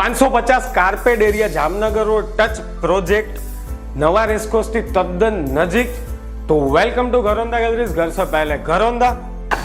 550 carpet area Jamnagar road touch project નવા racecourse થી તદ્દન નજીક. તો વેલકમ ટુ ઘરોંદા ગેલેરીઝ. ઘર સે પહેલે ઘરોંદા.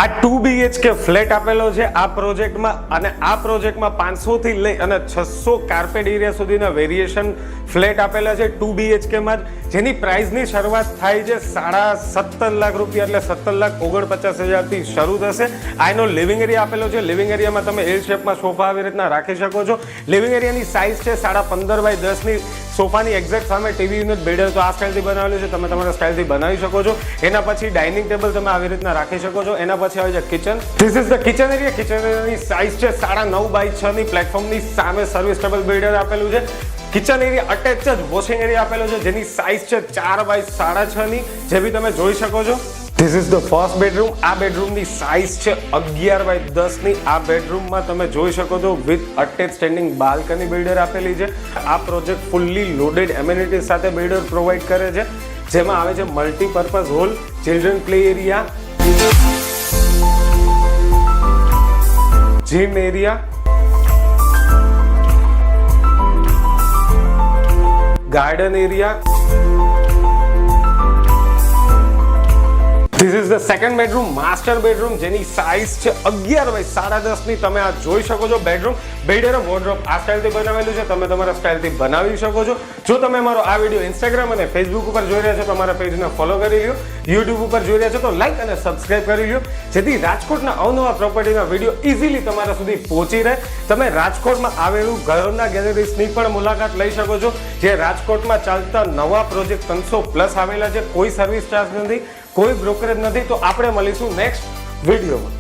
આ 2 BHK ફ્લેટ આપેલો છે આ પ્રોજેક્ટમાં, અને આ પ્રોજેક્ટમાં 500 થી લઈ અને 600 કાર્પેટ એરિયા સુધીના વેરિએશન ફ્લેટ આપેલા છે 2 BHK માં, જેની પ્રાઇસની શરૂઆત થાય છે 17.5 લાખ રૂપિયા, એટલે 17,49,000 થી શરૂ થશે. આ એનો લિવિંગ એરિયા આપેલો છે. લિવિંગ એરિયામાં તમે એલ શેપમાં સોફા આવી રીતના રાખી શકો છો. લિવિંગ એરિયાની સાઇઝ છે 15x10 ની. સોફાની એક્ઝેક્ટ સામે ટીવી યુનિટ બેડર તો આ સ્ટાઇલથી બનાવેલું છે, તમે તમારા સ્ટાઇલથી બનાવી શકો છો. એના પછી ડાઇનિંગ ટેબલ તમે આવી રીતના રાખી શકો છો. એના પછી આવે છે kitchen. This is the kitchen area. Kitchen એરિયાની સાઇઝ છે 9.5x6 ની. પ્લેટફોર્મની સામે સર્વિસ ટેબલ બેડર આપેલું છે. કિચન એરિયા અટેચ જ વોશિંગ એરિયા આપેલો છે, જેની સાઇઝ છે 4x6.5 ની, જે બી તમે જોઈ શકો છો. This is the first bedroom. આ બેડરૂમની સાઇઝ છે 11x10 ની. આ બેડરૂમમાં તમે જોઈ શકો છો with attach standing balcony builder આપેલી છે. આ પ્રોજેક્ટ ફુલ્લી લોડેડ એમ્યુનિટીઝ સાથે બિલ્ડર પ્રોવાઈડ કરે છે, જેમાં આવે છે multipurpose hall, children play area, gym area, garden area. This is the second bedroom, master bedroom, જેની સાઇઝ છે 11x10 ની. તમે આ જોઈ શકો છો બેડરૂમ. બેડરૂમ વોર્ડરોબ આ સ્ટાઇલથી બનાવેલું છે, તમે તમારા સ્ટાઇલથી બનાવી શકો છો. જો તમે મારો આ વિડીયો ઇન્સ્ટાગ્રામ અને ફેસબુક ઉપર જોઈ રહ્યા છો તો અમારા પેજને ફોલો કરી લ્યો. યુટ્યુબ ઉપર જોઈ રહ્યા છો તો લાઈક અને સબસ્ક્રાઇબ કરી લ્યો, જેથી રાજકોટના અવનવા પ્રોપર્ટીના વિડીયો ઇઝીલી તમારા સુધી પહોંચી રહે. તમે રાજકોટમાં આવેલું ઘરોંદા ગેલેરીઝની પણ મુલાકાત લઈ શકો છો, જે રાજકોટમાં ચાલતા નવા પ્રોજેક્ટ 300+ આવેલા છે. કોઈ સર્વિસ ચાર્જ નથી, કોઈ બ્રોકરેજ નથી. તો આપણે મળીશું નેક્સ્ટ વિડીયોમાં.